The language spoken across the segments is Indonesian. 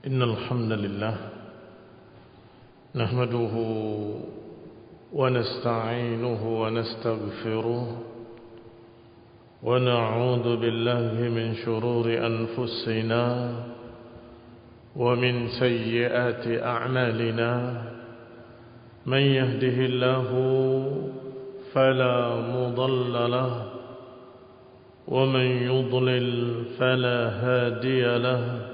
إن الحمد لله نحمده ونستعينه ونستغفره ونعوذ بالله من شرور أنفسنا ومن سيئات أعمالنا من يهده الله فلا مضل له ومن يضلل فلا هادي له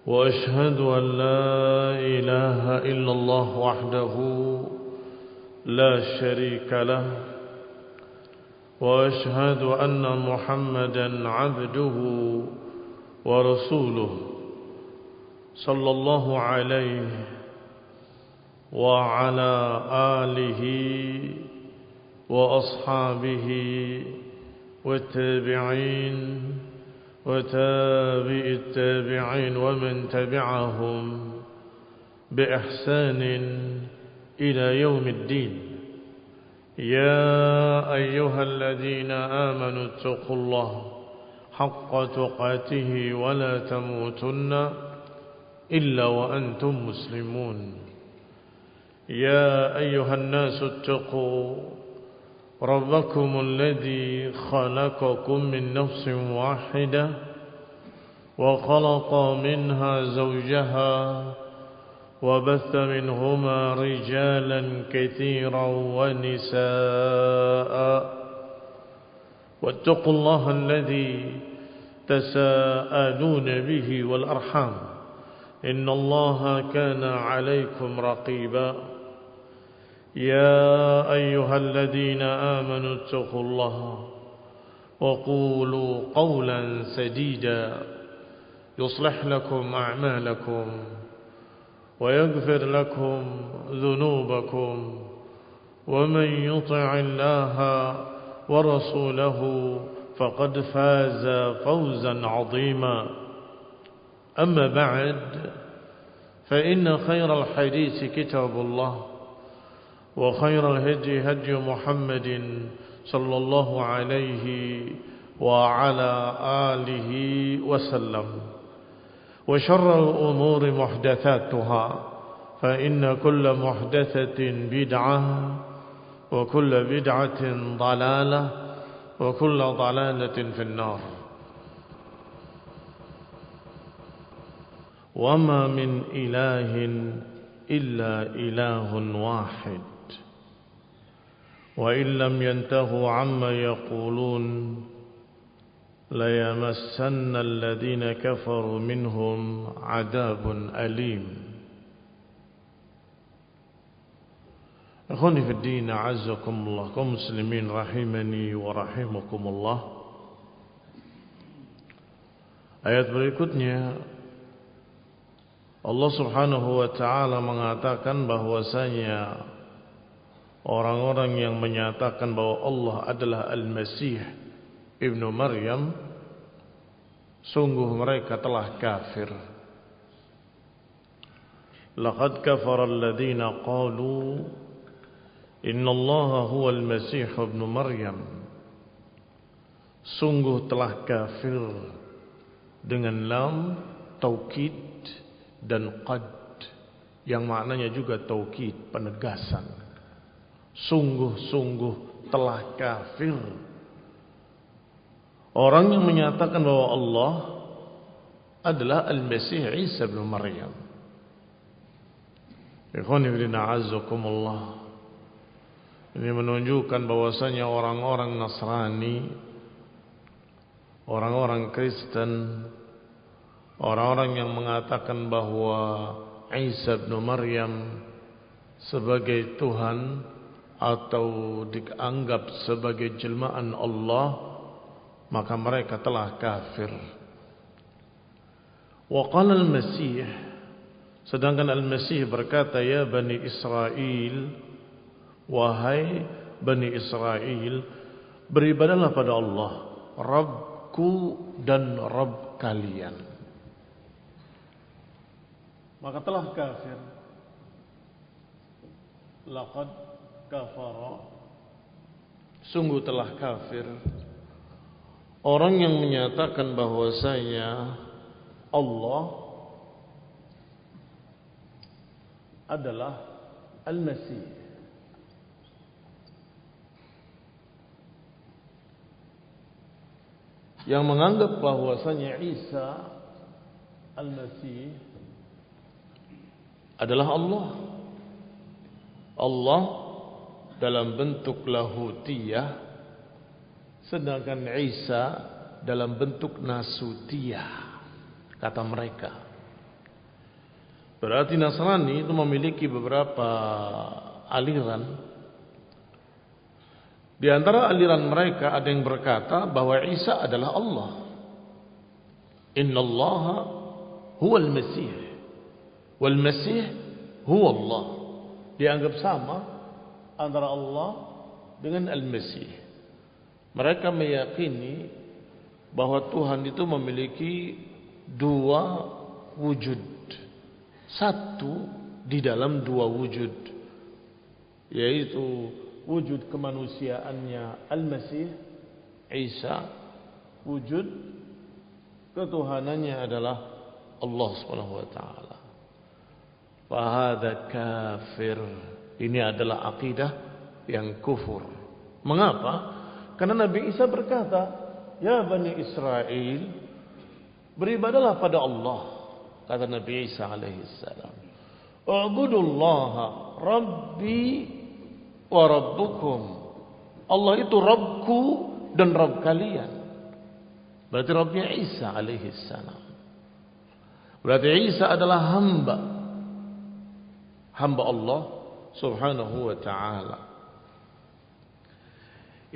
وأشهد أن لا إله إلا الله وحده لا شريك له وأشهد أن محمدا عبده ورسوله صلى الله عليه وعلى آله وأصحابه والتابعين وتابع التابعين ومن تبعهم بإحسان إلى يوم الدين. يا أيها الذين آمنوا اتقوا الله حق تقاته ولا تموتن إلا وأنتم مسلمون. يا أيها الناس اتقوا ربكم الذي خلقكم من نفس واحدة وخلق منها زوجها وبث منهما رجالا كثيرا ونساء واتقوا الله الذي تساءلون به والأرحام إن الله كان عليكم رقيبا. يا أيها الذين آمنوا اتقوا الله وقولوا قولا سديدا يصلح لكم أعمالكم ويغفر لكم ذنوبكم ومن يطع الله ورسوله فقد فاز فوزا عظيما. أما بعد فإن خير الحديث كتاب الله وخير الهدي هدي محمد صلى الله عليه وعلى آله وسلم وشر الأمور محدثاتها فإن كل محدثة بدعة وكل بدعة ضلالة وكل ضلالة في النار. وما من إله إلا إله واحد وإن لم ينتهوا عما يقولون ليمسن الذين كفروا منهم عذاب أليم. أخواني في الدين أعزكم الله kaum muslimin rahimani wa rahimakumullah. Ayat berikutnya Allah subhanahu wa ta'ala mengatakan bahwasanya orang-orang yang menyatakan bahwa Allah adalah Al-Masih Ibnu Maryam, sungguh mereka telah kafir. Laqad kafara alladhina qalu inna Allaha huwa Al-Masih Ibnu Maryam. Sungguh telah kafir dengan lam taukid dan qad yang maknanya juga taukid, penegasan. Sungguh-sungguh telah kafir orang yang menyatakan bahwa Allah adalah Al-Masih Isa bin Maryam. Ikhwani fillah a'azzakumullah. Ini menunjukkan bahwasanya orang-orang Nasrani, orang-orang Kristen, orang-orang yang mengatakan bahwa Isa bin Maryam sebagai Tuhan atau dianggap sebagai jelmaan Allah, maka mereka telah kafir. Wa qala al-Masih, sedangkan Al-Masih berkata, ya Bani Israel, wahai Bani Israel, beribadahlah pada Allah, Rabbku dan Rabb kalian. Maka telah kafir. Laqad kafara, sungguh telah kafir orang yang menyatakan bahwasanya Allah adalah Al-Masih. Yang menganggap bahwasanya Isa Al-Masih adalah Allah. Allah dalam bentuk lahutiyah, sedangkan Isa dalam bentuk nasutiyah, kata mereka. Berarti Nasrani itu memiliki beberapa aliran. Di antara aliran mereka ada yang berkata bahwa Isa adalah Allah. Innallaha huwal Masih wal Masih huwa Allah. Dianggap sama antara Allah dengan Al-Masih. Mereka meyakini bahwa Tuhan itu memiliki dua wujud. Satu di dalam dua wujud, yaitu wujud kemanusiaannya Al-Masih Isa, wujud ketuhanannya adalah Allah Subhanahu wa taala. Fahadha kafir. Ini adalah akidah yang kufur. Mengapa? Karena Nabi Isa berkata, "Ya Bani Israel, beribadalah pada Allah." Kata Nabi Isa alaihi salam, "U'budullaha Rabbi wa Rabbukum." Allah itu Rabbku dan Rabb kalian. Berarti Rabbnya Isa alaihi salam. Berarti Isa adalah hamba Allah subhanahu wa ta'ala.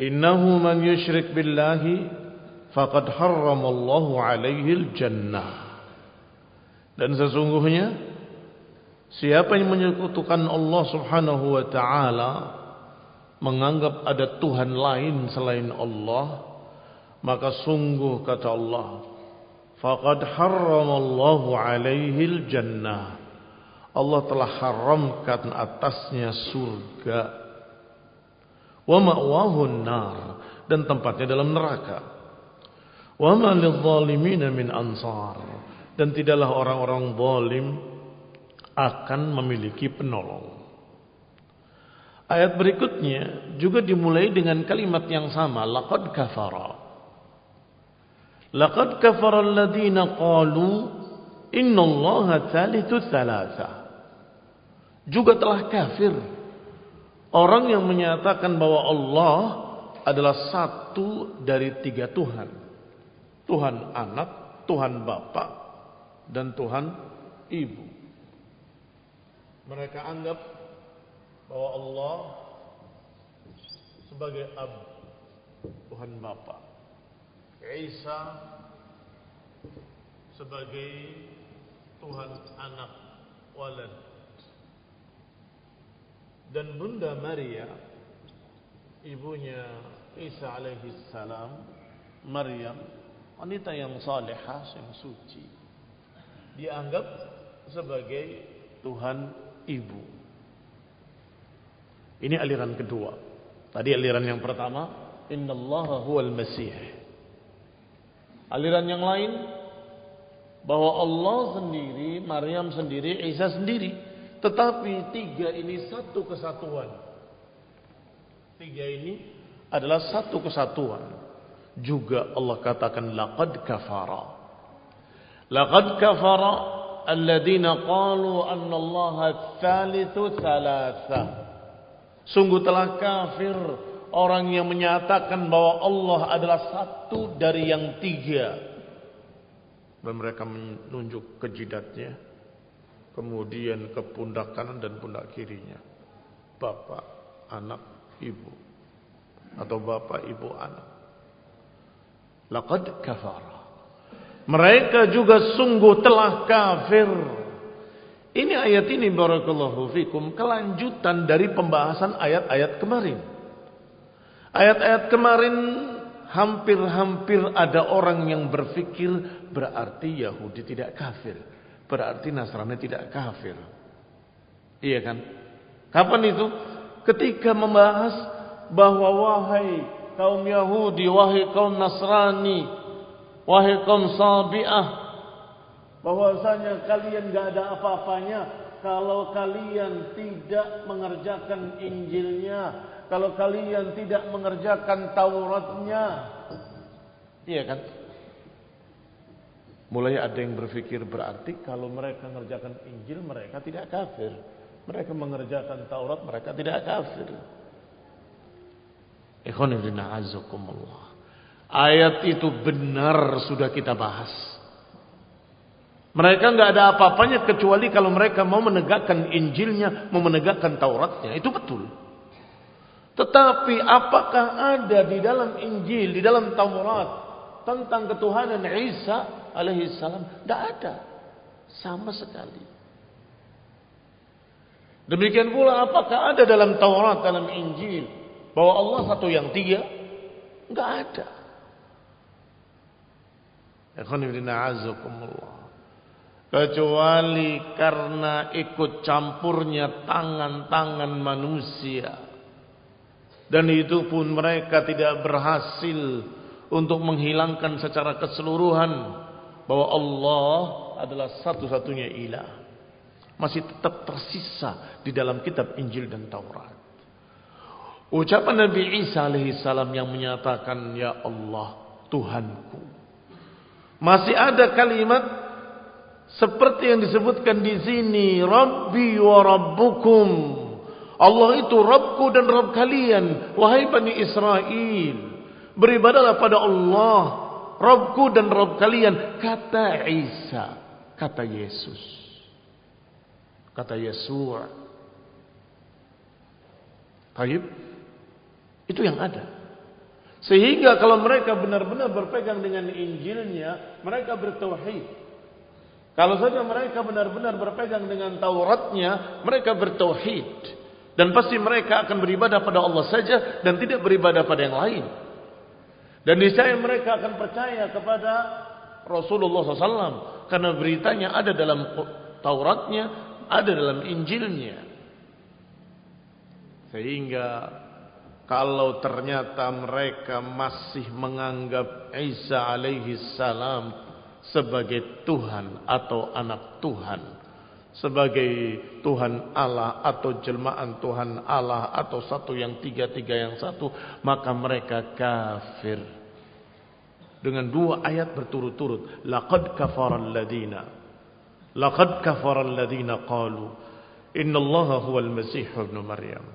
Innahu man yushrik billahi faqad harramallahu alaihi al-jannah. Dan sesungguhnya siapa yang menyekutukan Allah subhanahu wa ta'ala, menganggap ada Tuhan lain selain Allah, maka sungguh kata Allah, faqad harramallahu alaihil jannah. Allah telah haramkan atasnya surga. Wa ma'wahun nar, dan tempatnya dalam neraka. Wa ma lidh-dhalimin min ansar, dan tidaklah orang-orang zalim akan memiliki penolong. Ayat berikutnya juga dimulai dengan kalimat yang sama, laqad kafara. Laqad kafara alladziina qalu innallaha tsalitsu tsalatsa. Juga telah kafir orang yang menyatakan bahwa Allah adalah satu dari tiga Tuhan. Tuhan Anak, Tuhan Bapa, dan Tuhan Ibu. Mereka anggap bahwa Allah sebagai Ab, Tuhan Bapa, Isa sebagai Tuhan Anak, Walad, dan Bunda Maria, ibunya Isa alaihi salam, Maryam, wanita yang salehah, yang suci, dianggap sebagai Tuhan Ibu. Ini aliran kedua. Tadi aliran yang pertama, innallaha huwal Masih. Aliran yang lain, bahwa Allah sendiri, Maryam sendiri, Isa sendiri. Tetapi tiga ini satu kesatuan. Tiga ini adalah satu kesatuan. Juga Allah katakan laqad kafara. Laqad kafara alladziina qalu annallaha tsalitsu tsalatsa. Sungguh telah kafir orang yang menyatakan bahwa Allah adalah satu dari yang tiga. Dan mereka menunjuk ke jidatnya, kemudian ke pundak kanan dan pundak kirinya. Bapak, anak, ibu. Atau bapak, ibu, anak. Laqad kafara. Mereka juga sungguh telah kafir. Ini ayat ini barakallahu fikum kelanjutan dari pembahasan ayat-ayat kemarin. Ayat-ayat kemarin hampir-hampir ada orang yang berpikir berarti Yahudi tidak kafir, berarti Nasrani tidak kafir. Iya kan? Kapan itu? Ketika membahas bahwa wahai kaum Yahudi, wahai kaum Nasrani, wahai kaum Sabi'ah, bahwasanya kalian gak ada apa-apanya kalau kalian tidak mengerjakan Injilnya, kalau kalian tidak mengerjakan Tauratnya. Iya kan? Mulai ada yang berpikir berarti kalau mereka mengerjakan Injil mereka tidak kafir. Mereka mengerjakan Taurat mereka tidak kafir. Ikhwan fillah azakumullah. Ayat itu benar sudah kita bahas. Mereka enggak ada apa-apanya kecuali kalau mereka mau menegakkan Injilnya, mau menegakkan Tauratnya. Itu betul. Tetapi apakah ada di dalam Injil, di dalam Taurat tentang ketuhanan Isa alaihissalam? Tidak ada. Sama sekali. Demikian pula apakah ada dalam Taurat, dalam Injil bahwa Allah satu yang tiga? Enggak ada. Kecuali karena ikut campurnya tangan-tangan manusia. Dan itu pun mereka tidak berhasil untuk menghilangkan secara keseluruhan bahwa Allah adalah satu-satunya ilah. Masih tetap tersisa di dalam kitab Injil dan Taurat. Ucapan Nabi Isa alaihissalam yang menyatakan, ya Allah, Tuhanku. Masih ada kalimat seperti yang disebutkan di sini, Rabbi wa Rabbukum. Allah itu Rabbku dan Rabb kalian, wahai Bani Israel. Beribadahlah pada Allah, Rabbku dan Rabb kalian. Kata Isa, kata Yesus, kata Yesus. Baik, itu yang ada. Sehingga kalau mereka benar-benar berpegang dengan Injilnya, mereka bertauhid. Kalau saja mereka benar-benar berpegang dengan Tauratnya, mereka bertauhid. Dan pasti mereka akan beribadah pada Allah saja dan tidak beribadah pada yang lain. Dan niscaya mereka akan percaya kepada Rasulullah SAW. Karena beritanya ada dalam Tauratnya, ada dalam Injilnya. Sehingga kalau ternyata mereka masih menganggap Isa alaihi salam sebagai Tuhan atau anak Tuhan, sebagai Tuhan Allah atau jelmaan Tuhan Allah, atau satu yang tiga yang satu, maka mereka kafir. Dengan dua ayat berturut-turut, laqad kafara alladhina qalu innallaha huwal masih ibnu Maryam.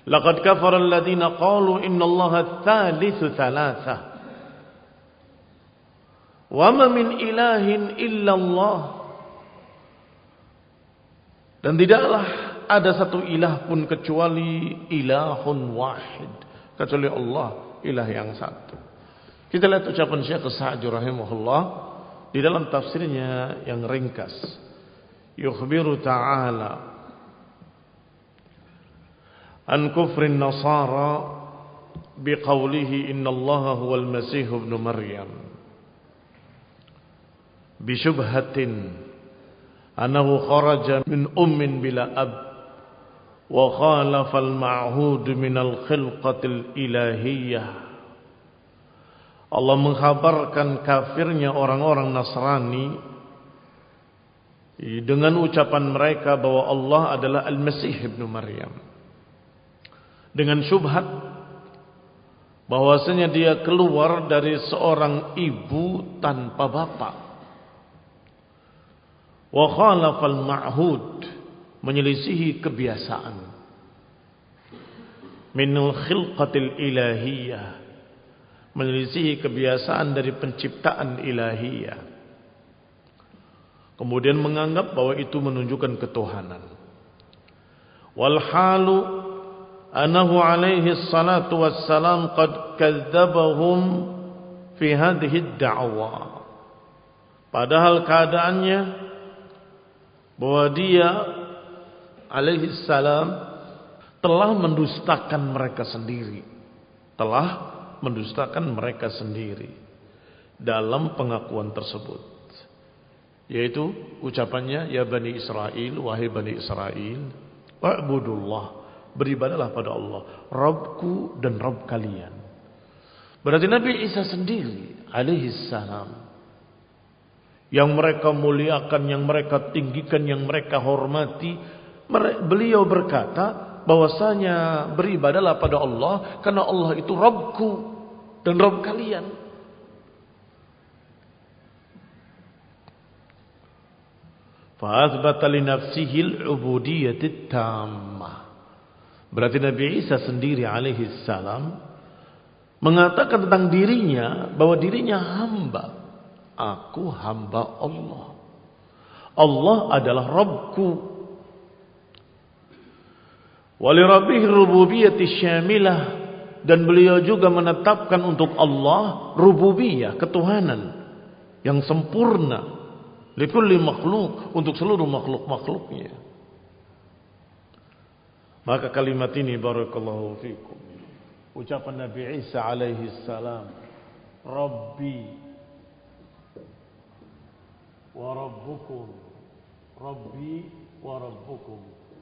Laqad kafara alladhina qalu innallaha thalithu thalathah. Wa ma min ilahin illallah. Dan tidaklah ada satu ilah pun kecuali ilahun wahid, kecuali Allah, ilah yang satu. Kita lihat ucapan Syekh Sa'di rahimahullah di dalam tafsirnya yang ringkas. Yukhbiru ta'ala an kufrin nasara biqawlihi innallaha huwal masih ibnu Maryam bisyubhatin annahu kharaja min ummin bila ab wa khalafa al-ma'hud min al-khilqatil ilahiyyah. Allah mengkhabarkan kafirnya orang-orang Nasrani dengan ucapan mereka bahwa Allah adalah Al-Masih ibnu Maryam, dengan syubhat bahwasanya dia keluar dari seorang ibu tanpa bapak. Wa khalafal ma'hud, menyelisihi kebiasaan. Minul khilqatil ilahiyah, menyelisihi kebiasaan dari penciptaan ilahiyah. Kemudian menganggap bahwa itu menunjukkan ketuhanan. Wal halu annahu alaihi salatu wassalam qad kadzdzabahum fi hadhihi ad-da'wa. Padahal keadaannya bahwa dia alaihi salam telah mendustakan mereka sendiri. Telah mendustakan mereka sendiri dalam pengakuan tersebut. Yaitu ucapannya, ya Bani Israel, wahai Bani Israel, wa'budullah, beribadahlah pada Allah, Rabbku dan Rabb kalian. Berarti Nabi Isa sendiri alaihi salam yang mereka muliakan, yang mereka tinggikan, yang mereka hormati. Beliau berkata bahwasanya beribadalah pada Allah karena Allah itu Rabbku dan Rabb kalian. Fa'athbata li nafsihi al-'ubudiyyah at-tammah. Berarti Nabi Isa sendiri alaihi salam mengatakan tentang dirinya bahwa dirinya hamba. Aku hamba Allah. Allah adalah Rabbku. Wali rabbih rububiyyati syamilah, dan beliau juga menetapkan untuk Allah rububiyah, ketuhanan yang sempurna. Likulli makhluk, untuk seluruh makhluk-makhluknya. Maka kalimat ini barakallahu fikum, ucapan Nabi Isa alaihi salam, Rabbi wa Rabbukum, Rabbi wa Rabbukum,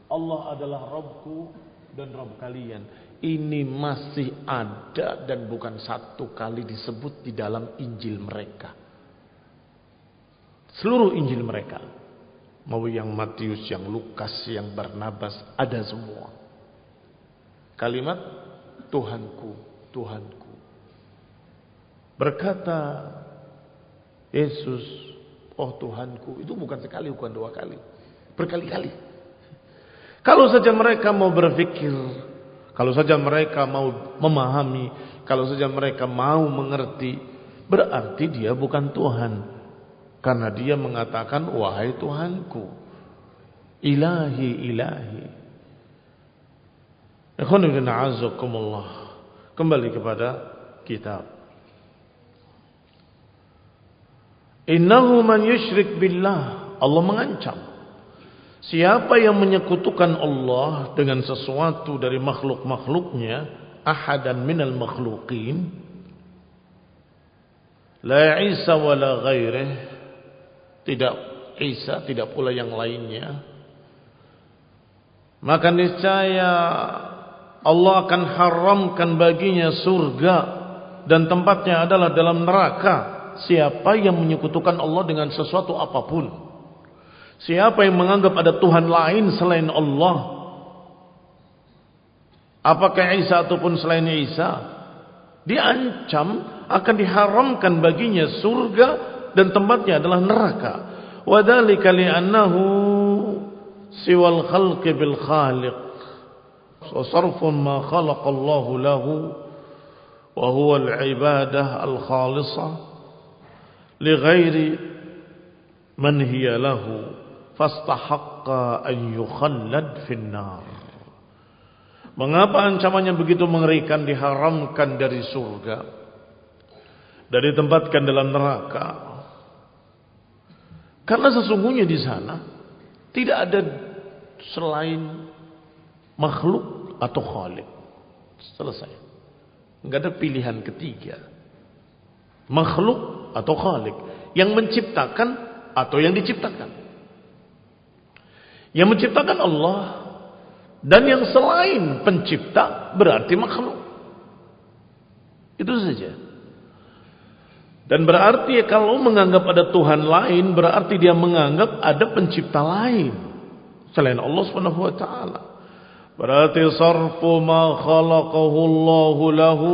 Allah adalah Rabbku dan Rabb kalian. Ini masih ada dan bukan satu kali disebut di dalam Injil mereka. Seluruh Injil mereka, mau yang Matius, yang Lukas, yang Barnabas, ada semua kalimat Tuhanku, Tuhanku. Berkata Yesus, oh Tuhanku, itu bukan sekali, bukan dua kali, berkali-kali. Kalau saja mereka mau berpikir, kalau saja mereka mau memahami, kalau saja mereka mau mengerti, berarti dia bukan Tuhan. Karena dia mengatakan, wahai Tuhanku, ilahi, ilahi. Kembali kepada kitab. Innahu man yushrik billah. Allah mengancam, siapa yang menyekutukan Allah dengan sesuatu dari makhluk-makhluknya, ahadan minal makhluqin, la Isa wala ghairih, tidak Isa, tidak pula yang lainnya, maka niscaya Allah akan haramkan baginya surga dan tempatnya adalah dalam neraka. Siapa yang menyekutukan Allah dengan sesuatu apapun, siapa yang menganggap ada Tuhan lain selain Allah, apakah Isa ataupun selain Isa, diancam akan diharamkan baginya surga dan tempatnya adalah neraka. Wadzalika li'annahu siwal khalqi bil khaliq wa sarfun ma khalaqa Allah lahu wa huwa al ibadah al khalisah li ghairi man hiya lahu fastahaqqa an yukhallad fin nar. Mengapa ancamannya begitu mengerikan, diharamkan dari surga dan ditempatkan dalam neraka? Karena sesungguhnya di sana tidak ada selain makhluk atau khalik. Selesai. Enggak ada pilihan ketiga. Makhluk atau khalik, yang menciptakan atau yang diciptakan. Yang menciptakan Allah, dan yang selain pencipta berarti makhluk. Itu saja. Dan berarti kalau menganggap ada Tuhan lain, berarti dia menganggap ada pencipta lain selain Allah Subhanahu wa taala. Berarti sarfu ma khalaqahu Allah lahu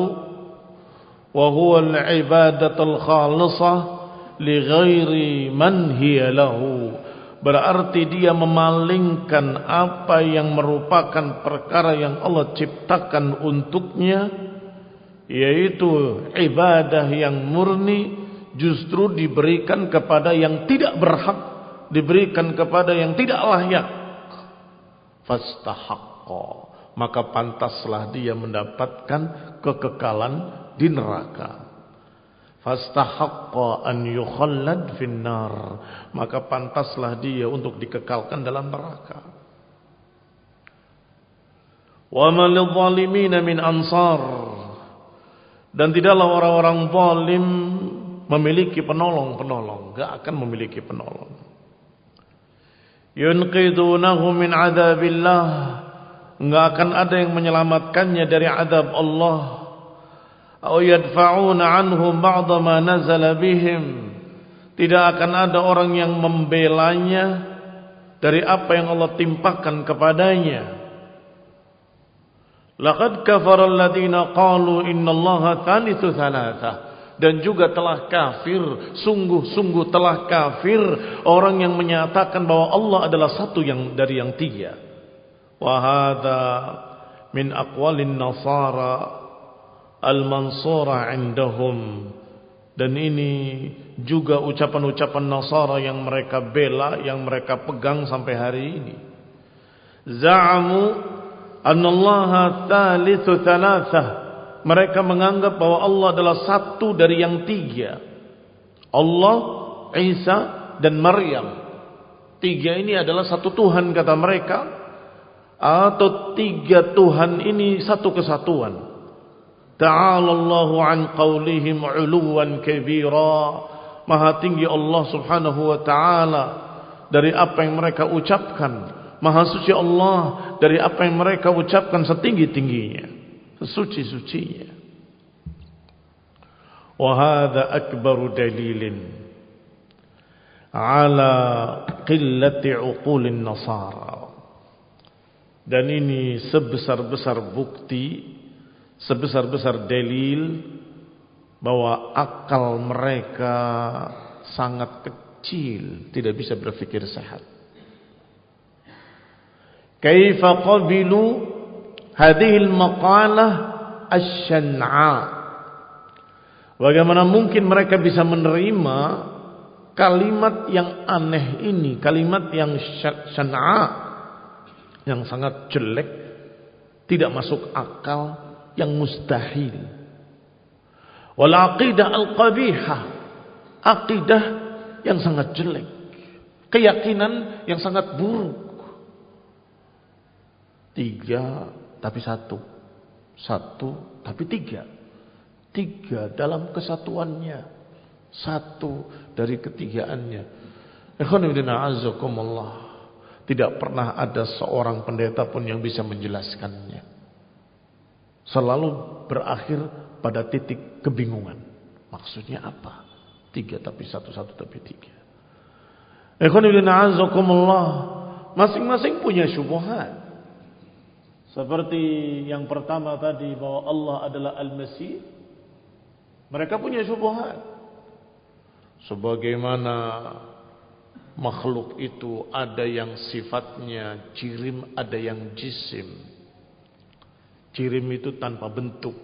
wa huwa al-ibadatul khalisah li ghairi man hiya lahu. Berarti dia memalingkan apa yang merupakan perkara yang Allah ciptakan untuknya, yaitu ibadah yang murni, justru diberikan kepada yang tidak berhak, diberikan kepada yang tidak layak. Fastahaqqa, maka pantaslah dia mendapatkan kekekalan di neraka. Fastahaqqa an yukhallad finnar, maka pantaslah dia untuk dikekalkan dalam neraka. Wa ma lidh-dhalimin min ansar, dan tidaklah orang-orang zalim memiliki penolong-penolong, enggak akan memiliki penolong. Yunqidunahu min adzabillah, enggak akan ada yang menyelamatkannya dari azab Allah. Atau yadfa'una anhum ba'da ma nazala bihim, Tidak akan ada orang yang membelanya dari apa yang Allah timpakan kepadanya. Laqad kafara alladziina qalu innallaha tsalitsu tsalatsa. Dan juga telah kafir, sungguh-sungguh telah kafir orang yang menyatakan bahwa Allah adalah satu dari yang tiga. Wa hadza min aqwalin nasara al-mansura indahum. Dan ini juga ucapan-ucapan Nasara yang mereka bela, yang mereka pegang sampai hari ini. Za'amu annallaha tsalitsu tsalatsah. Mereka menganggap bahwa Allah adalah satu dari yang tiga. Allah, Isa, dan Maryam. Tiga ini adalah satu Tuhan kata mereka. Atau tiga Tuhan ini satu kesatuan. Ta'ala Allahu an qawlihim 'uluwan kabira. Maha tinggi Allah Subhanahu wa taala dari apa yang mereka ucapkan. Maha suci Allah dari apa yang mereka ucapkan setinggi-tingginya, sesuci-sucinya. Wa hadza akbaru dalilin ala qillati 'uqulin nasara. Dan ini sebesar-besar bukti, sebesar-besar dalil bahwa akal mereka sangat kecil, tidak bisa berpikir sehat. Kaifa qabilu hadhihi al-maqalah asy-syann'a. Bagaimana mungkin mereka bisa menerima kalimat yang aneh ini, kalimat yang syann'a, yang sangat jelek, tidak masuk akal, yang mustahil. Wal aqidah al-qabihah, aqidah yang sangat jelek, keyakinan yang sangat buruk. Tiga tapi satu, satu tapi tiga, tiga dalam kesatuannya, satu dari ketigaannya. Ikhwanifidina azakumullah, tidak pernah ada seorang pendeta pun yang bisa menjelaskannya. Selalu berakhir pada titik kebingungan. Maksudnya apa? Tiga tapi satu, satu tapi tiga. Ikhwanifidina azakumullah, masing-masing punya syubhat. Seperti yang pertama tadi bahwa Allah adalah Al-Masih, mereka punya syubhat. Sebagaimana makhluk itu ada yang sifatnya jirim, ada yang jisim. Jirim itu tanpa bentuk,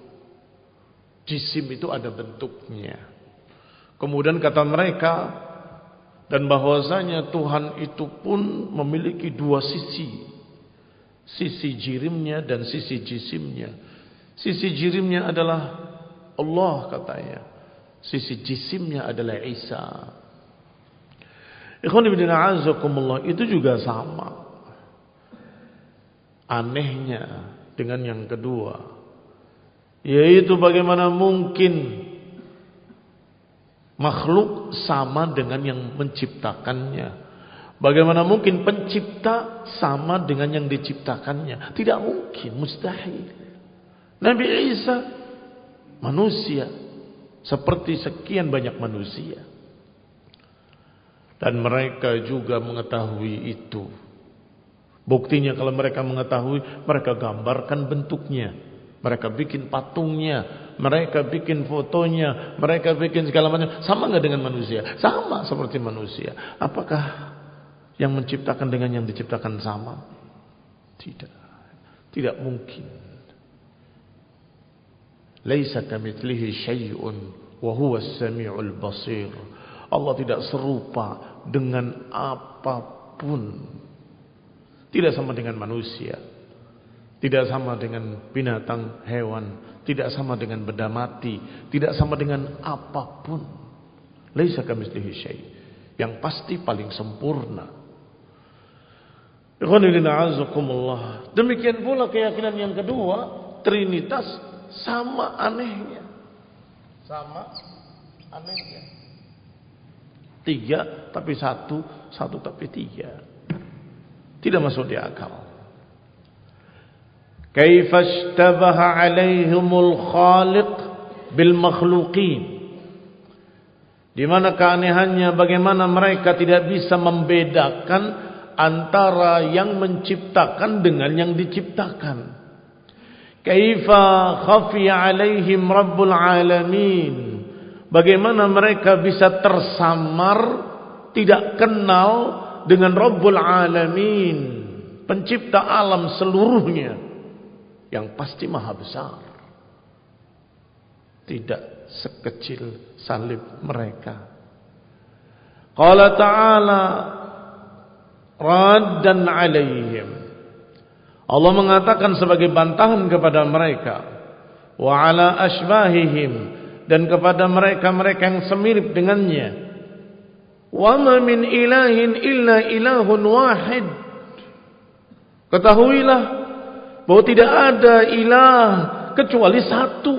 jisim itu ada bentuknya. Kemudian kata mereka, dan bahwasanya Tuhan itu pun memiliki dua sisi. Sisi jirimnya dan sisi jisimnya. Sisi jirimnya adalah Allah katanya. Sisi jisimnya adalah Isa. Ikhwan ibn a'azakumullah, itu juga sama. Anehnya dengan yang kedua, yaitu bagaimana mungkin makhluk sama dengan yang menciptakannya. Bagaimana mungkin pencipta sama dengan yang diciptakannya? Tidak mungkin, mustahil. Nabi Isa manusia seperti sekian banyak manusia. Dan mereka juga mengetahui itu. Buktinya kalau mereka mengetahui, mereka gambarkan bentuknya. Mereka bikin patungnya, mereka bikin fotonya, mereka bikin segala macam. Sama nggak dengan manusia? Sama seperti manusia. Apakah yang menciptakan dengan yang diciptakan sama? Tidak. Tidak mungkin. Laisa kamitslihi syai'un wa huwa as-sami'ul basir. Allah tidak serupa dengan apapun. Tidak sama dengan manusia. Tidak sama dengan binatang, hewan. Tidak sama dengan benda mati. Tidak sama dengan apapun. Laisa kamitslihi syai'. Yang pasti paling sempurna. Demikian pula keyakinan yang kedua, Trinitas, sama anehnya. Sama anehnya. Tiga tapi satu, satu tapi tiga. Tidak masuk di akal. Kaifa ishtabaha alaihimul khaliq bil makhluqin. Di mana keanehannya bagaimana mereka tidak bisa membedakan antara yang menciptakan dengan yang diciptakan. Kaifa khafiya alaihim rabbul alamin. Bagaimana mereka bisa tersamar, tidak kenal dengan Rabbul Alamin, pencipta alam seluruhnya, yang pasti maha besar. Tidak sekecil salib mereka. Qala ta'ala raddan alaihim. Allah mengatakan sebagai bantahan kepada mereka, wa ala ashbahihim, dan kepada mereka-mereka yang semirip dengannya, wa ma min ilahin illa ilahun wahid. Ketahuilah bahwa tidak ada ilah kecuali satu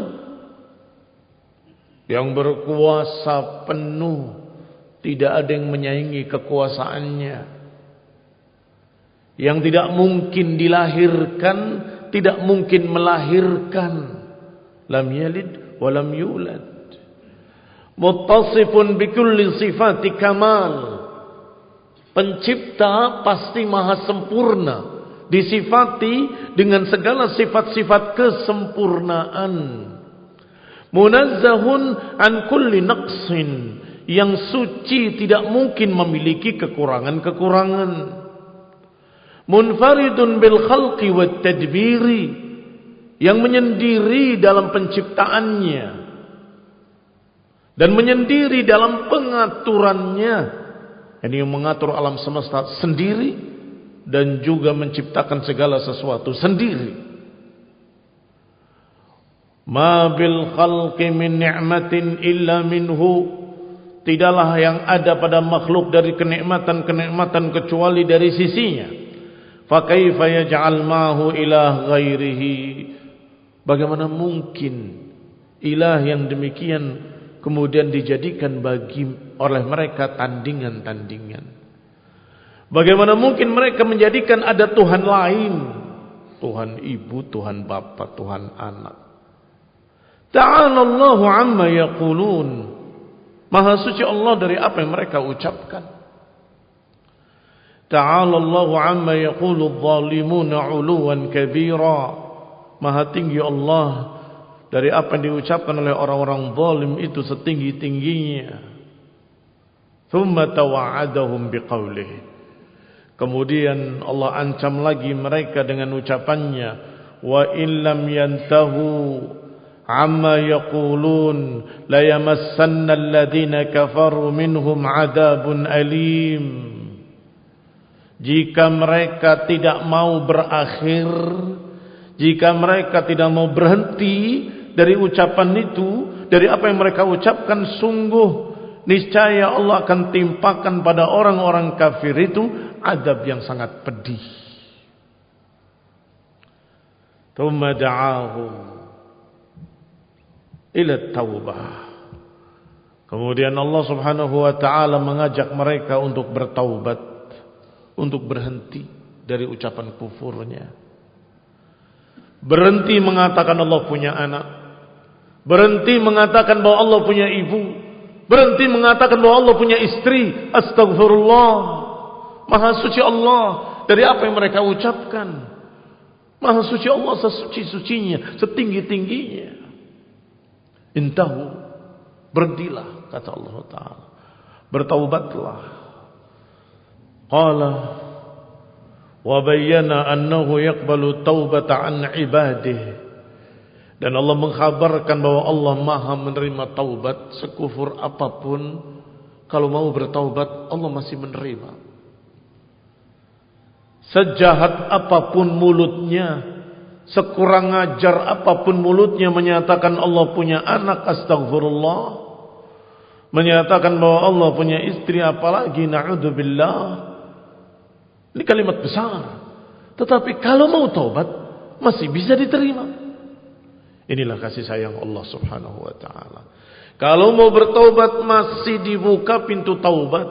yang berkuasa penuh, tidak ada yang menyaingi kekuasaannya, yang tidak mungkin dilahirkan, tidak mungkin melahirkan, lam yalid wa lam yulad, muttasifun bikulli sifati kamal, pencipta pasti maha sempurna, disifati dengan segala sifat-sifat kesempurnaan, munazzahun an kulli naqsin, yang suci tidak mungkin memiliki kekurangan-kekurangan, munfaridun bil khalqi wat tadbiri, yang menyendiri dalam penciptaannya dan menyendiri dalam pengaturannya. Ini yang mengatur alam semesta sendiri dan juga menciptakan segala sesuatu sendiri. Ma bil khalqi min ni'matin illa minhu, tidaklah yang ada pada makhluk dari kenikmatan-kenikmatan kecuali dari sisinya. Fa kaifa yaj'al ma'hu ilah ghairihi, bagaimana mungkin ilah yang demikian kemudian dijadikan oleh mereka tandingan-tandingan? Bagaimana mungkin mereka menjadikan ada Tuhan lain, Tuhan ibu, Tuhan bapa, Tuhan anak? Ta'ala Allahu amma yaqulun, maha suci Allah dari apa yang mereka ucapkan. Ta'ala Allahu amma yaqulu adh-dhalimuna 'uluwan kabira, maha tinggi Allah dari apa yang diucapkan oleh orang-orang zalim itu setinggi-tingginya. Thumma tawa'adahum biqaulihi, kemudian Allah ancam lagi mereka dengan ucapannya, wa illam yantahu amma yaqulun la yamassanna alladhina kafaru minhum 'adzabun alim. Jika mereka tidak mau berakhir, jika mereka tidak mau berhenti dari ucapan itu, dari apa yang mereka ucapkan, sungguh niscaya Allah akan timpakan pada orang-orang kafir itu azab yang sangat pedih. Tsumma da'ahum ila taubah, kemudian Allah Subhanahu wa taala mengajak mereka untuk bertaubat, untuk berhenti dari ucapan kufurnya, berhenti mengatakan Allah punya anak, berhenti mengatakan bahwa Allah punya ibu, berhenti mengatakan bahwa Allah punya istri. Astagfirullah, maha suci Allah dari apa yang mereka ucapkan. Maha suci Allah sesuci-sucinya, setinggi-tingginya. Intahu, berhentilah, kata Allah Ta'ala, bertaubatlah. Qala wa bayyana annahu yaqbalu taubata an ibadihi, dan Allah mengkhabarkan bahwa Allah maha menerima taubat sekufur apapun. Kalau mau bertaubat Allah masih menerima. Sejahat apapun mulutnya, sekurang ajar apapun mulutnya menyatakan Allah punya anak, astagfirullah, menyatakan bahwa Allah punya istri, apalagi na'udzubillah, ini kalimat besar. Tetapi kalau mau taubat masih bisa diterima. Inilah kasih sayang Allah Subhanahu wa taala. Kalau mau bertaubat masih dibuka pintu taubat.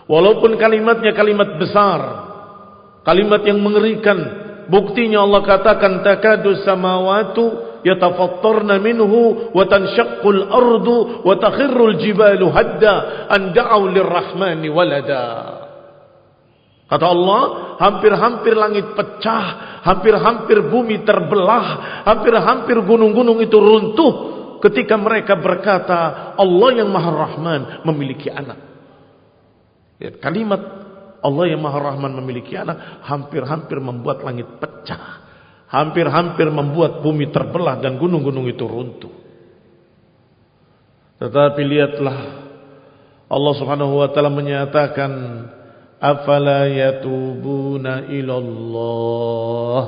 Walaupun kalimatnya kalimat besar, kalimat yang mengerikan. Buktinya Allah katakan takadu samawatu yatafattarna minhu wa tanshaqqul ardu wa takhirrul jibalu hadda an da'u lirrahmani walada. Kata Allah, hampir-hampir langit pecah, hampir-hampir bumi terbelah, hampir-hampir gunung-gunung itu runtuh ketika mereka berkata Allah yang Maha Rahman memiliki anak. Lihat kalimat Allah yang Maha Rahman memiliki anak hampir-hampir membuat langit pecah, hampir-hampir membuat bumi terbelah dan gunung-gunung itu runtuh. Tetapi lihatlah Allah Subhanahu wa taala menyatakan afala yatubuna ilallah.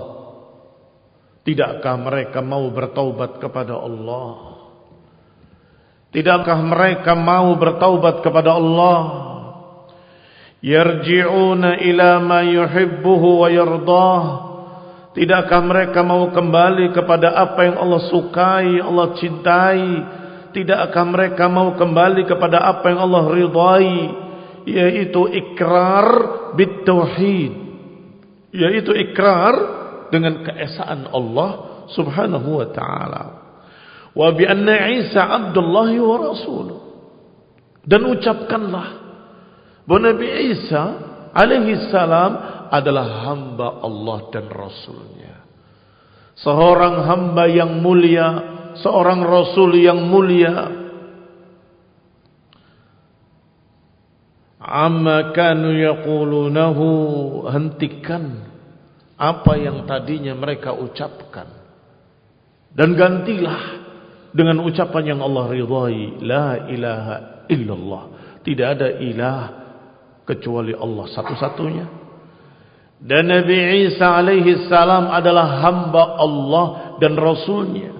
Tidakkah mereka mau bertaubat kepada Allah? Tidakkah mereka mau bertaubat kepada Allah? Yarji'una ila ma yuhibbuhu wa yardah. Tidakkah mereka mau kembali kepada apa yang Allah sukai, Allah cintai? Tidakkah mereka mau kembali kepada apa yang Allah ridai? Yaitu ikrar bitauhid, yaitu ikrar dengan keesaan Allah Subhanahu wa taala, wa bi anna Isa Abdullah wa rasuluh, dan ucapkanlah bahwa Nabi Isa alaihi salam adalah hamba Allah dan rasulnya, seorang hamba yang mulia, seorang rasul yang mulia. Amma kanu yaqulunahu, hentikan apa yang tadinya mereka ucapkan dan gantilah dengan ucapan yang Allah ridhai, la ilaha illallah, tidak ada ilah kecuali Allah satu-satunya, dan Nabi Isa alaihi salam adalah hamba Allah dan rasulnya.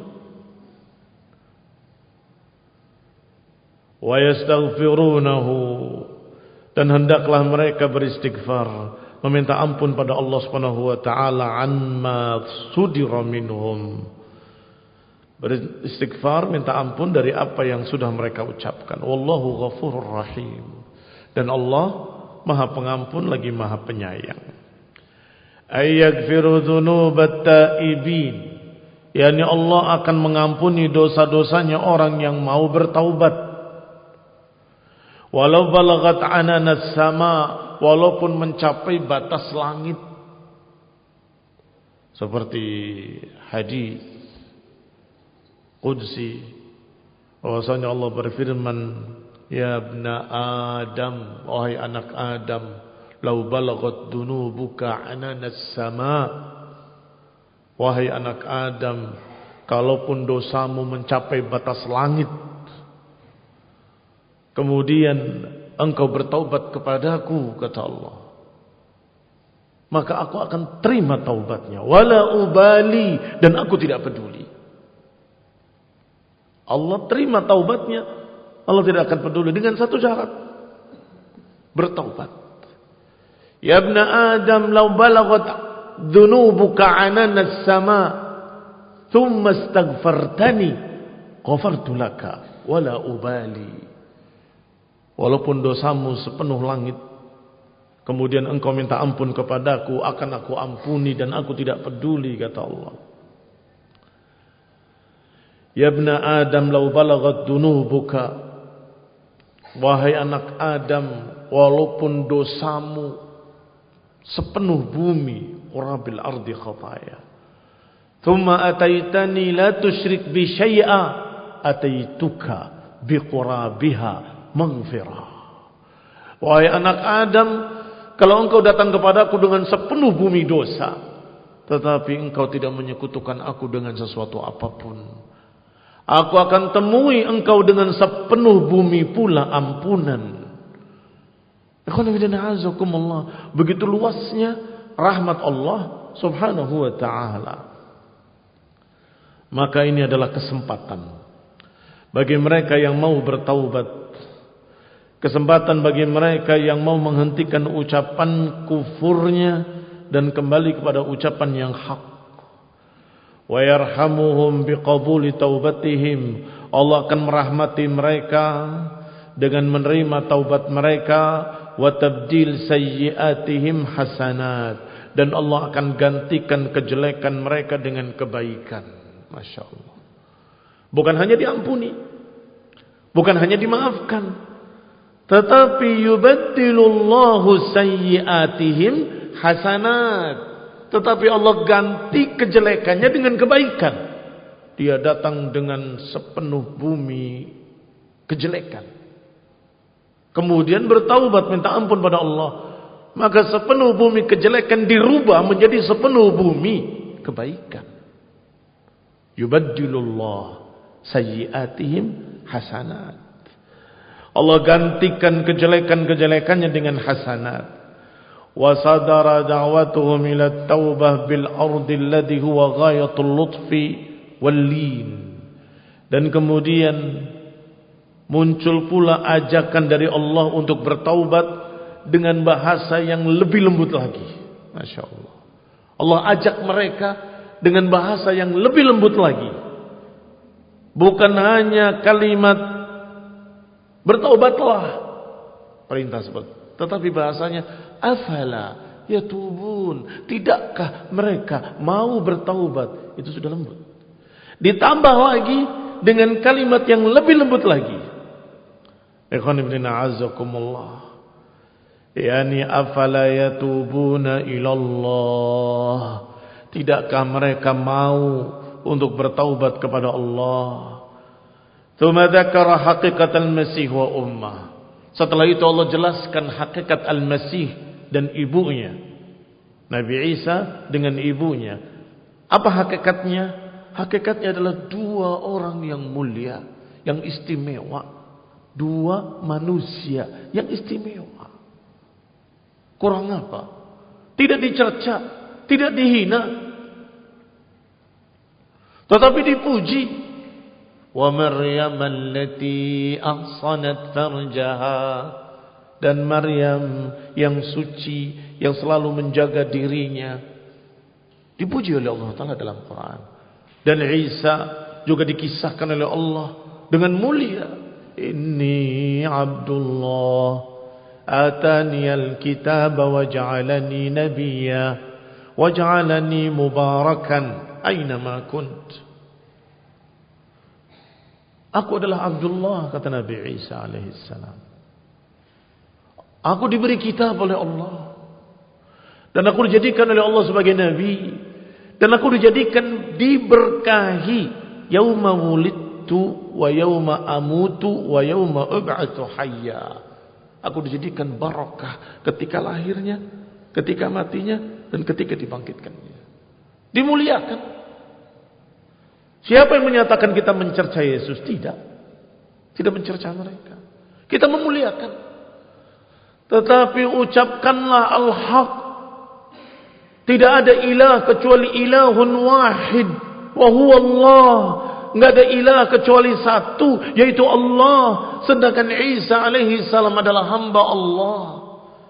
Wa yastaghfirunahu, dan hendaklah mereka beristighfar, meminta ampun pada Allah Subhanahu wa taala amma sudira minhum. Beristighfar, minta ampun dari apa yang sudah mereka ucapkan. Wallahu ghafurur rahim. Dan Allah Maha Pengampun lagi Maha Penyayang. Ayaghfiru dzunubat taibin. yakni Allah akan mengampuni dosa-dosanya orang yang mau bertaubat. Walau balagat ananas sama, walaupun mencapai batas langit. Seperti hadis qudsi, bahwasanya Allah berfirman, ya ibna Adam, wahai anak Adam, lau balagat dunubuka ananas sama, wahai anak Adam, kalaupun dosamu mencapai batas langit, kemudian engkau bertaubat kepadaku, kata Allah, maka aku akan terima taubatnya. Wala ubali, dan aku tidak peduli. Allah terima taubatnya, Allah tidak akan peduli dengan satu syarat, bertaubat. Ya ibna Adam, lau balagat dhunubuka ananas sama, thumma astaghfartani, ghafartu laka, wala ubali. Walaupun dosamu sepenuh langit, kemudian engkau minta ampun kepadaku, akan aku ampuni dan aku tidak peduli, kata Allah. Ya ibna Adam, lau balagat dunubuka, wahai anak Adam, walaupun dosamu sepenuh bumi, qurabil ardi khataya, thumma ataitani la tusyrik bi syai'a, ataituka bi qurabiha maghfirah. Wahai anak Adam, kalau engkau datang kepadaku dengan sepenuh bumi dosa, tetapi engkau tidak menyekutukan aku dengan sesuatu apapun, aku akan temui engkau dengan sepenuh bumi pula ampunan. Begitu luasnya rahmat Allah subhanahu wa ta'ala. Maka ini adalah kesempatan bagi mereka yang mau bertaubat, kesempatan bagi mereka yang mau menghentikan ucapan kufurnya dan kembali kepada ucapan yang hak. Wa yarhamuhum biqabuli taubatihim, Allah akan merahmati mereka dengan menerima taubat mereka. Wa tabdil sayyiatihim hasanat, dan Allah akan gantikan kejelekan mereka dengan kebaikan. Masya Allah. Bukan hanya diampuni, bukan hanya dimaafkan, tetapi yubaddilullahu sayyi'atihim hasanat. Tetapi Allah ganti kejelekannya dengan kebaikan. Dia datang dengan sepenuh bumi kejelekan, kemudian bertaubat minta ampun pada Allah, maka sepenuh bumi kejelekan dirubah menjadi sepenuh bumi kebaikan. Yubaddilullah sayyi'atihim hasanat. Allah gantikan kejelekan-kejelekannya dengan hasanat. Wa sadara da'watuhum ila taubah bil ardi alladhi huwa ghayatul lutfi wal lin. Dan kemudian muncul pula ajakan dari Allah untuk bertaubat dengan bahasa yang lebih lembut lagi. Masya Allah. Allah ajak mereka dengan bahasa yang lebih lembut lagi. Bukan hanya kalimat bertaubatlah, perintah seperti, tetapi bahasanya afala yatubun, tidakkah mereka mau bertaubat? Itu sudah lembut. Ditambah lagi dengan kalimat yang lebih lembut lagi. Ikhwan ibn a'azzakumullah, yani afala yatubuna ilallah, tidakkah mereka mau untuk bertaubat kepada Allah? Tsumma dzakara haqiqat al-Masih wa ummah. Setelah itu Allah jelaskan hakikat Al-Masih dan ibunya, Nabi Isa dengan ibunya. Apa hakikatnya? Hakikatnya adalah dua orang yang mulia, yang istimewa, dua manusia yang istimewa. Kurang apa? Tidak dicerca, tidak dihina, tetapi dipuji. Wa Maryam allati ahsanat farjaha, dan Maryam yang suci, yang selalu menjaga dirinya, dipuji oleh Allah Ta'ala dalam Quran. Dan Isa juga dikisahkan oleh Allah dengan mulia. Inni Abdullah atani al-kitaba wa ja'alani nabiyya wa ja'alani mubarakan aynama kunt. Aku adalah Abdullah, kata Nabi Isa alaihissalam. Aku diberi kitab oleh Allah, dan aku dijadikan oleh Allah sebagai Nabi, dan aku dijadikan diberkahi. Yauma wulidtu wa yauma amutu wa yauma ub'atsu hayya. Aku dijadikan barakah ketika lahirnya, ketika matinya, dan ketika dibangkitkannya. Dimuliakan. Siapa yang menyatakan kita mencerca Yesus? Tidak. Tidak mencerca mereka. Kita memuliakan. Tetapi ucapkanlah al-haq. Tidak ada ilah kecuali ilahun wahid. Wa huwa Allah. Enggak ada ilah kecuali satu, yaitu Allah. Sedangkan Isa alaihi salam adalah hamba Allah,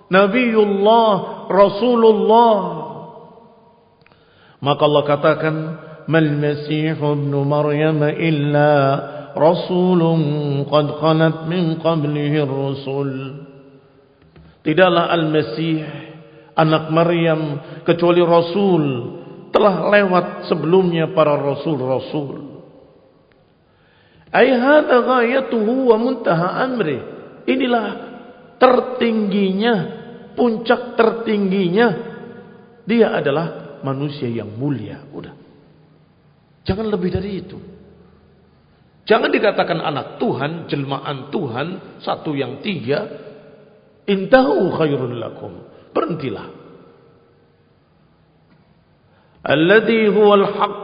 Nabiullah, Rasulullah. Maka Allah katakan, mal masih ibn Maryam illa rasulun qad khalat min qablihi ar-rusul. Tidaklah al-Masih anak Maryam kecuali rasul, telah lewat sebelumnya para rasul-rasul. Ai hadza ghayatuhu wa muntaha amri. Inilah tertingginya, puncak tertingginya. Dia adalah manusia yang mulia. Udah. Jangan lebih dari itu. Jangan dikatakan anak Tuhan, jelmaan Tuhan, satu yang tiga. Intahu khairul lakum. Berhentilah. Alladhi huwal haq.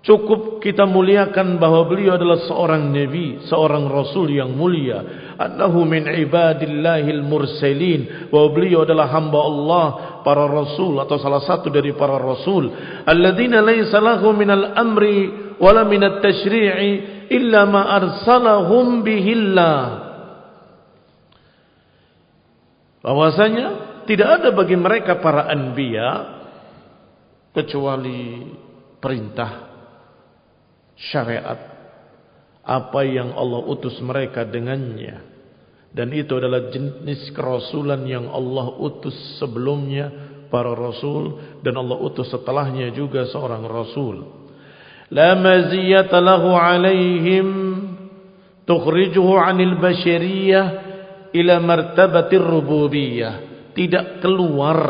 Cukup kita muliakan bahwa beliau adalah seorang nabi, seorang rasul yang mulia. Annahu min ibadillahil mursalin. Bahwa beliau adalah hamba Allah, para rasul atau salah satu dari para rasul. Alladzina laysa lahu minal amri wala minat tashri'i illa ma arsalahum bihillah. Bahwasanya tidak ada bagi mereka para anbiya kecuali perintah, syariat, apa yang Allah utus mereka dengannya. Dan itu adalah jenis kerasulan yang Allah utus sebelumnya para rasul, dan Allah utus setelahnya juga seorang rasul. la maziyata lahu alaihim tukhrijuhu 'anil bashariyah ila martabatir rububiyah, tidak keluar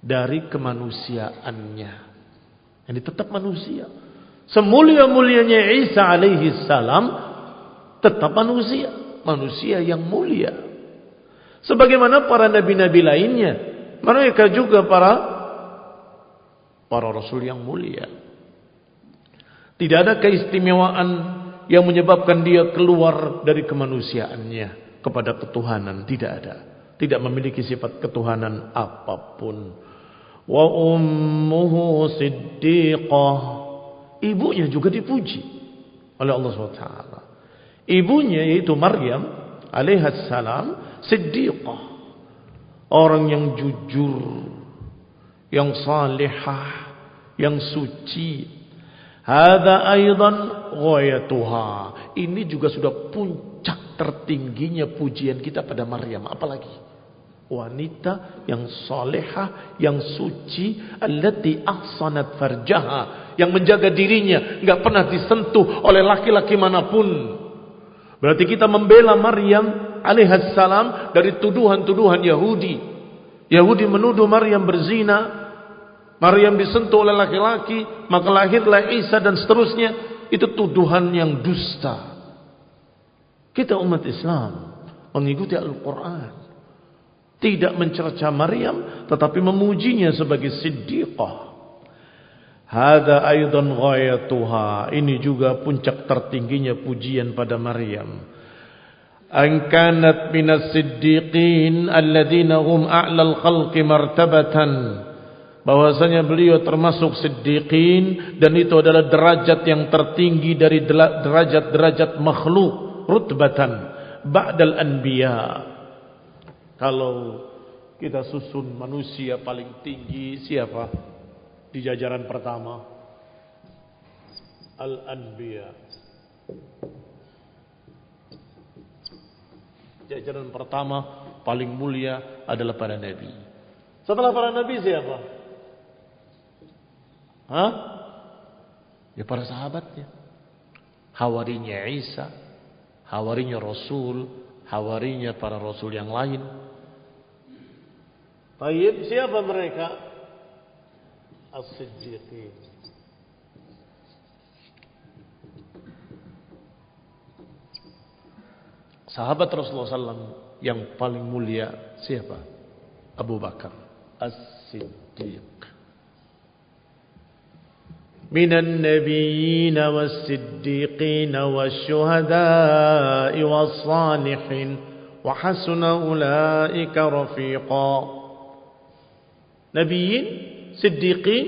dari kemanusiaannya. Ini tetap manusia. Semulia-mulianya Isa alaihi salam tetap manusia, manusia yang mulia. Sebagaimana para nabi-nabi lainnya, mereka juga para rasul yang mulia. Tidak ada keistimewaan yang menyebabkan dia keluar dari kemanusiaannya kepada ketuhanan, tidak ada. Tidak memiliki sifat ketuhanan apapun. Wa ummuhu siddiqah, ibunya juga dipuji oleh Allah SWT. Ibunya yaitu Maryam alaihissalam siddiqah, orang yang jujur, yang salihah, yang suci. Hadza aidan ghayatuha, ini juga sudah puncak tertingginya pujian kita pada Maryam. Apalagi wanita yang salihah, yang suci, allati ahsanat farjaha, yang menjaga dirinya, enggak pernah disentuh oleh laki-laki manapun. Berarti kita membela Maryam alaihissalam dari tuduhan-tuduhan Yahudi. Yahudi menuduh Maryam berzina, Maryam disentuh oleh laki-laki, maka lahirlah Isa dan seterusnya. Itu tuduhan yang dusta. Kita umat Islam mengikuti Al-Quran, tidak mencerca Maryam, tetapi memujinya sebagai siddiqah. Hada aidan ghayatuha, ini juga puncak tertingginya pujian pada Maryam. An kanat minas siddiqin alladzina hum a'lal khalqi martabatan, bahwasanya beliau termasuk siddiqin, dan itu adalah derajat yang tertinggi dari derajat-derajat makhluk, rutbatan ba'dal anbiya. Kalau kita susun manusia paling tinggi siapa di jajaran pertama? Al-Anbiya. Jajaran pertama paling mulia adalah para nabi. Setelah para nabi siapa? Ya para sahabatnya. Hawarinya Isa, hawarinya Rasul, hawarinya para Rasul yang lain. Baik, siapa mereka? As-Siddiqin. Sahabat Rasulullah SAW yang paling mulia siapa? Abu Bakar As-Siddiq. Minan nabiyyin was-siddiqin wasyuhada'i was-salihin wa hasuna ulaika rafiqa. Nabiyyin, siddiqin,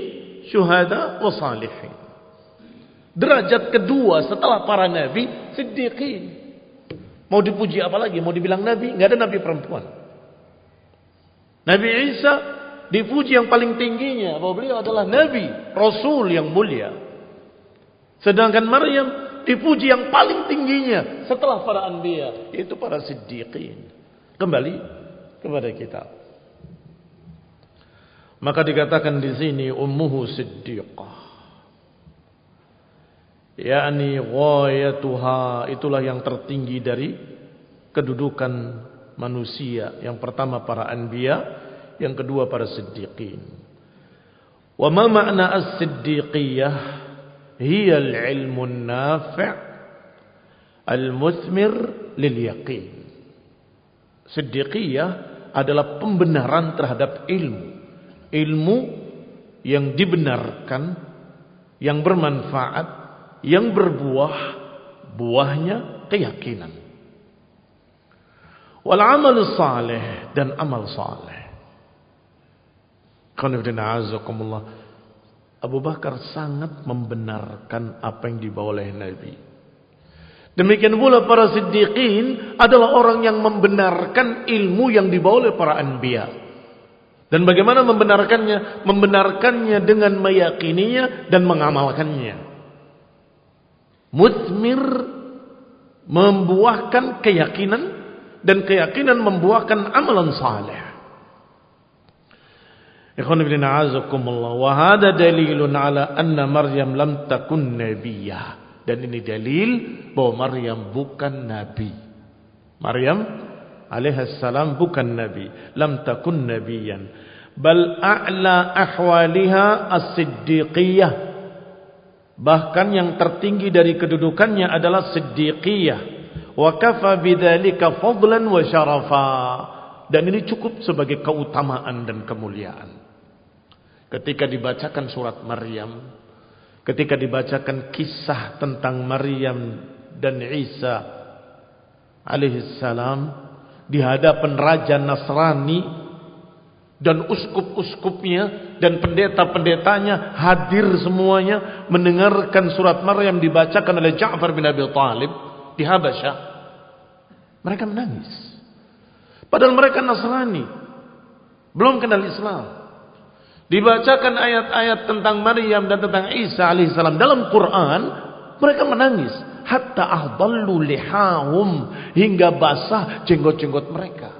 syuhada, wa salihin. Derajat kedua setelah para nabi, siddiqin. Mau dipuji apa lagi? Mau dibilang nabi? Enggak ada nabi perempuan. Nabi Isa dipuji yang paling tingginya, bahwa beliau adalah nabi, rasul yang mulia. Sedangkan Maryam dipuji yang paling tingginya setelah para anbiya, yaitu para siddiqin. Kembali kepada kita. Maka dikatakan di sini ummuhu siddiqah, yakni ghayatuha, itulah yang tertinggi dari kedudukan manusia. Yang pertama para anbiya, yang kedua para siddiqin. Wa ma ma'na as-siddiqiyah? Hiya al-ilmu an-nafi' al-muthmir lil yaqin. Siddiqiyah adalah pembenaran terhadap ilmu. Ilmu yang dibenarkan, yang bermanfaat, yang berbuah, buahnya keyakinan. Wal amal salih, dan amal salih. Abu Bakar sangat membenarkan apa yang dibawa oleh Nabi. Demikian pula para siddiqin adalah orang yang membenarkan ilmu yang dibawa oleh para anbiya. Dan bagaimana membenarkannya? Membenarkannya dengan meyakininya dan mengamalkannya. Muthmir, membuahkan keyakinan, dan keyakinan membuahkan amalan saleh. Ikhwan fillah a'azakumullah, wa hada dalilun ala anna Maryam lam takun nabiyyah. Dan ini dalil bahwa Maryam bukan nabi. Maryam alaihissalam bukan nabi, lam takun nabiyyan. Bal a'la ahwaliha as-siddiqiyah. Bahkan yang tertinggi dari kedudukannya adalah siddiqiyah. Wa kafa bidzalika fadlan wa syarafa. Dan ini cukup sebagai keutamaan dan kemuliaan. Ketika dibacakan surat Maryam, ketika dibacakan kisah tentang Maryam dan Isa alaihissalam di hadapan Raja Nasrani dan uskup-uskupnya dan pendeta-pendetanya hadir semuanya mendengarkan surat Maryam dibacakan oleh Ja'far bin Abi Thalib di Habasyah, mereka menangis. Padahal mereka Nasrani, belum kenal Islam. Dibacakan ayat-ayat tentang Maryam dan tentang Isa alaihissalam dalam Quran, mereka menangis. Hatta ahdallu lihahum, hingga basah jenggot-jenggot mereka.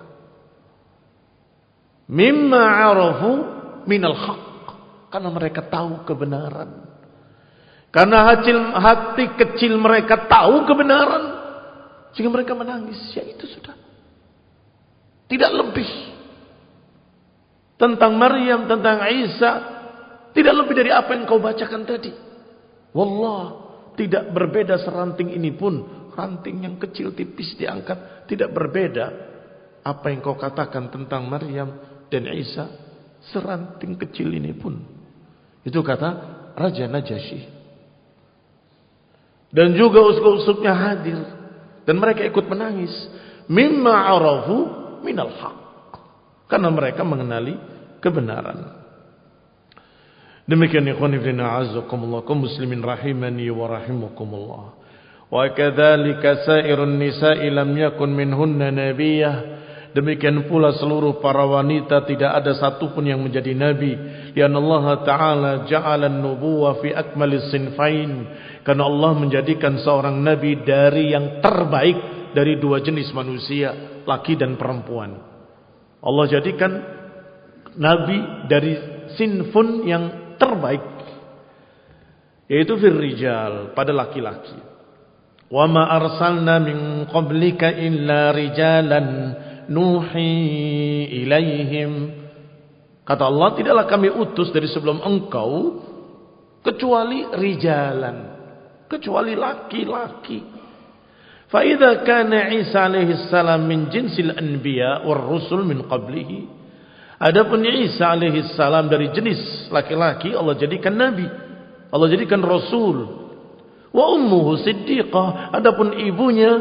Mimma arafu minal haq, karena mereka tahu kebenaran. Karena hati kecil mereka tahu kebenaran, sehingga mereka menangis. Ya itu sudah, tidak lebih. Tentang Maryam, tentang Isa, tidak lebih dari apa yang kau bacakan tadi. Wallah, tidak berbeda seranting ini pun, ranting yang kecil tipis diangkat, tidak berbeda apa yang kau katakan tentang Maryam dan Isa, seranting kecil ini pun. Itu kata Raja Najasyi. Dan juga uskup-uskupnya hadir, dan mereka ikut menangis. Mimma arafu minal haq, karena mereka mengenali kebenaran. Demikian ikhwan fillah a'azzakumullah, kaum muslimin rahimani wa rahimakumullah. Wa kadzalika sairun nisa'i lam yakun minhunna nabiyyah. Demikian pula seluruh para wanita tidak ada satupun yang menjadi nabi. Lianna Allah Ta'ala ja'ala an-nubuwah fi akmalis sinfain. Karena Allah menjadikan seorang nabi dari yang terbaik dari dua jenis manusia, laki dan perempuan. Allah jadikan nabi dari sinfun yang terbaik, yaitu fir rijal, pada laki-laki. Wa ma arsalna min qablika illa rijalan nuhi ilaihim. Kata Allah, tidaklah kami utus dari sebelum engkau kecuali rijalan, kecuali laki-laki. Fa idza kana Isa alaihi salam min jinsil anbiya war rusul min qablihi. Adapun Isa alaihi salam dari jenis laki-laki, Allah jadikan nabi, Allah jadikan rasul. Wa ummuhu siddiqah, adapun ibunya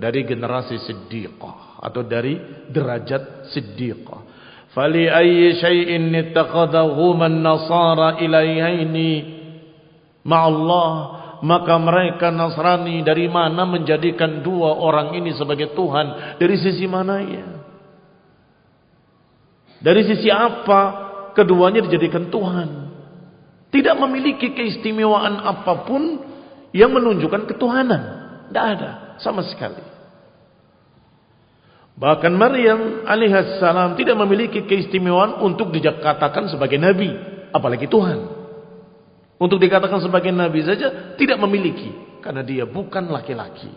dari generasi siddiqah atau dari derajat siddiqah. Fali ayyi syai'in ittakhadahu man nasara ilaihaini ma'allah. Maka mereka Nasrani dari mana menjadikan dua orang ini sebagai Tuhan? Dari sisi mananya? Dari sisi apa keduanya dijadikan Tuhan? Tidak memiliki keistimewaan apapun yang menunjukkan ketuhanan. Tidak ada sama sekali. Bahkan Maryam alaihissalam tidak memiliki keistimewaan untuk dikatakan sebagai nabi, apalagi Tuhan. Untuk dikatakan sebagai nabi saja tidak memiliki, karena dia bukan laki-laki.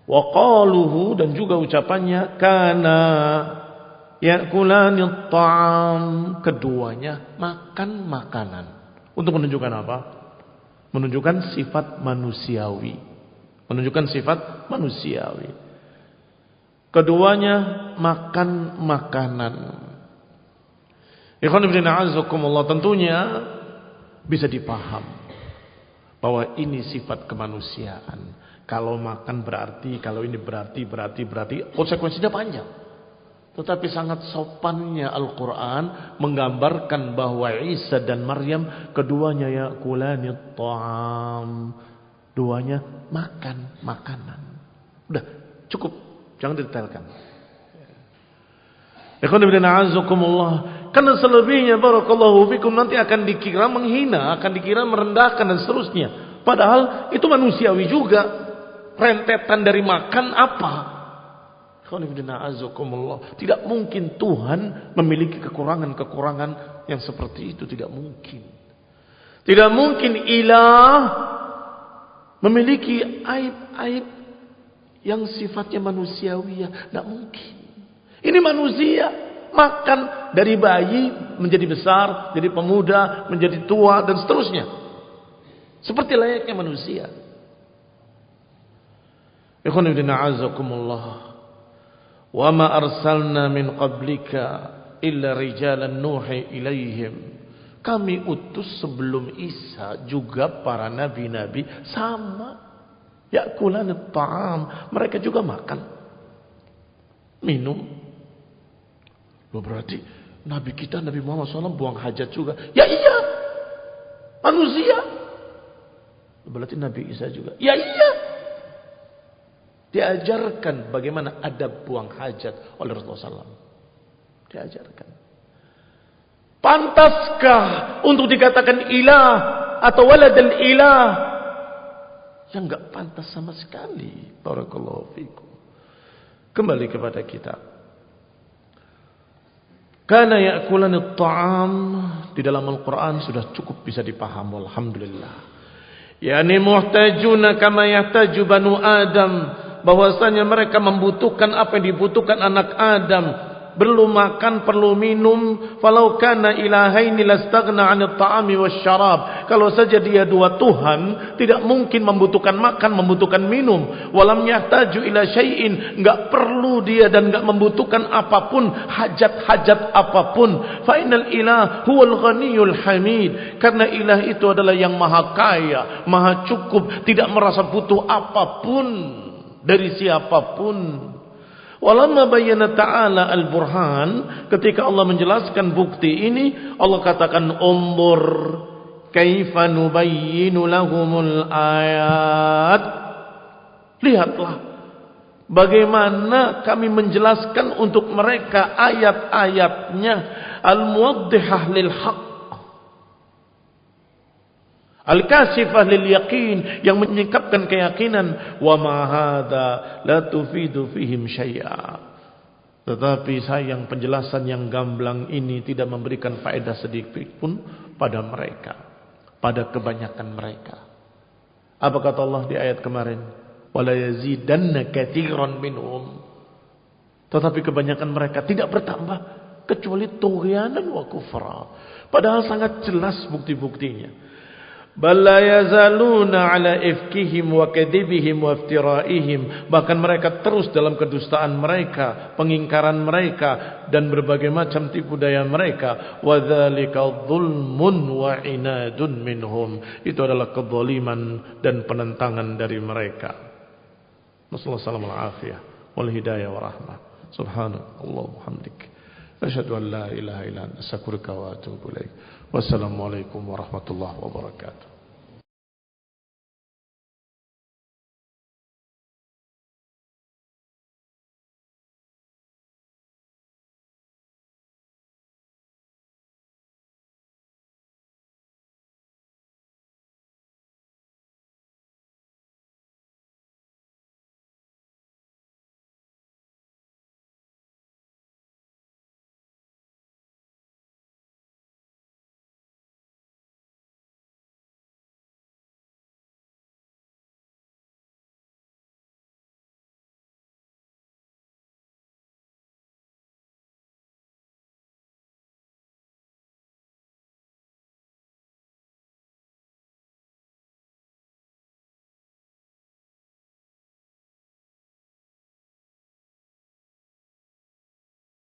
Wa qaluhu, dan juga ucapannya, kana ya'kulani ta'am, keduanya makan makanan. Untuk menunjukkan apa? Menunjukkan sifat manusiawi. Menunjukkan sifat manusiawi. Keduanya makan makanan. Ikhwan fillah a'azzakumullah, tentunya bisa dipaham bahwa ini sifat kemanusiaan. Kalau makan berarti, kalau ini berarti konsekuensinya panjang. Tetapi sangat sopannya Al-Quran menggambarkan bahwa Isa dan Maryam keduanya ya'kulani ta'am, duanya makan makanan. Udah cukup, jangan detailkan. Ikhwan fillah a'azzakumullah, karena selebihnya barakallahu fikum nanti akan dikira menghina, akan dikira merendahkan dan seterusnya. Padahal itu manusiawi juga. Rentetan dari makan apa? Tidak mungkin Tuhan memiliki kekurangan-kekurangan yang seperti itu. Tidak mungkin. Tidak mungkin ilah memiliki aib-aib yang sifatnya manusiawi. Tidak mungkin. Ini manusia. Makan dari bayi menjadi besar, jadi pemuda, menjadi tua, dan seterusnya. Seperti layaknya manusia. Ikhwan fillah azakumullah. Wa ma arsalna min qablika illa rijalan nuhi ilaihim. Kami utus sebelum Isa juga para nabi-nabi sama. Ya'kulan ta'am. Mereka juga makan, minum. Berarti Nabi kita, Nabi Muhammad SAW buang hajat juga. Ya iya, manusia. Berarti Nabi Isa juga. Ya iya. Diajarkan bagaimana adab buang hajat oleh Rasulullah SAW. Diajarkan. Pantaskah untuk dikatakan ilah atau waladul ilah? Yang enggak pantas sama sekali. Barakallahu fikum. Kembali kepada kita. Kana ya'kulani ta'am di dalam Al-Quran sudah cukup bisa dipaham. Alhamdulillah. Yani muhtajuna kama yahtaju banu Adam. Bahwasanya mereka membutuhkan apa yang dibutuhkan anak Adam. Perlu makan, perlu minum. Falau kana ilahaini lastaghna 'anil ta'ami wasyarab. Kalau saja dia dua Tuhan, tidak mungkin membutuhkan makan, membutuhkan minum. Walam yahtaju ila syai'in, enggak perlu dia dan enggak membutuhkan apapun, hajat-hajat apapun. Fa innal ilah huwal ghaniyul hamid. Karena ilah itu adalah yang maha kaya, maha cukup, tidak merasa butuh apapun dari siapapun. Walamma bayyana ta'ala al-burhan, ketika Allah menjelaskan bukti ini, Allah katakan umbur kaifa nubayyinu lahumul ayat. Lihatlah bagaimana kami menjelaskan untuk mereka ayat-ayatnya al-muwaddihah lil haqq, al-kasifah lil yaqin, yang menyingkapkan keyakinan. Wa ma hadza la tufidu fihim syai'a. Tetapi sayang penjelasan yang gamblang ini tidak memberikan faedah sedikit pun pada mereka, pada kebanyakan mereka. Apa kata Allah di ayat kemarin? Wala yazidanna katsiran minhum. Tetapi kebanyakan mereka tidak bertambah kecuali tughyanan wa kufra. Padahal sangat jelas bukti-buktinya. Bal la yazaluna ala ifkihim wa kadhibihim wa iftiraihim. Bahkan mereka terus dalam kedustaan mereka, pengingkaran mereka, dan berbagai macam tipu daya mereka. Wa dzalika dzulmun wa inadun minhum. Itu adalah kezaliman dan penentangan dari mereka. Nasallallahu alaihi wal hidayah wa rahmah. Subhanallah hamdik. Asyhadu an la ilaha illa anta astaghfiruka wa atubu ilaik. Wassalamualaikum warahmatullahi wabarakatuh.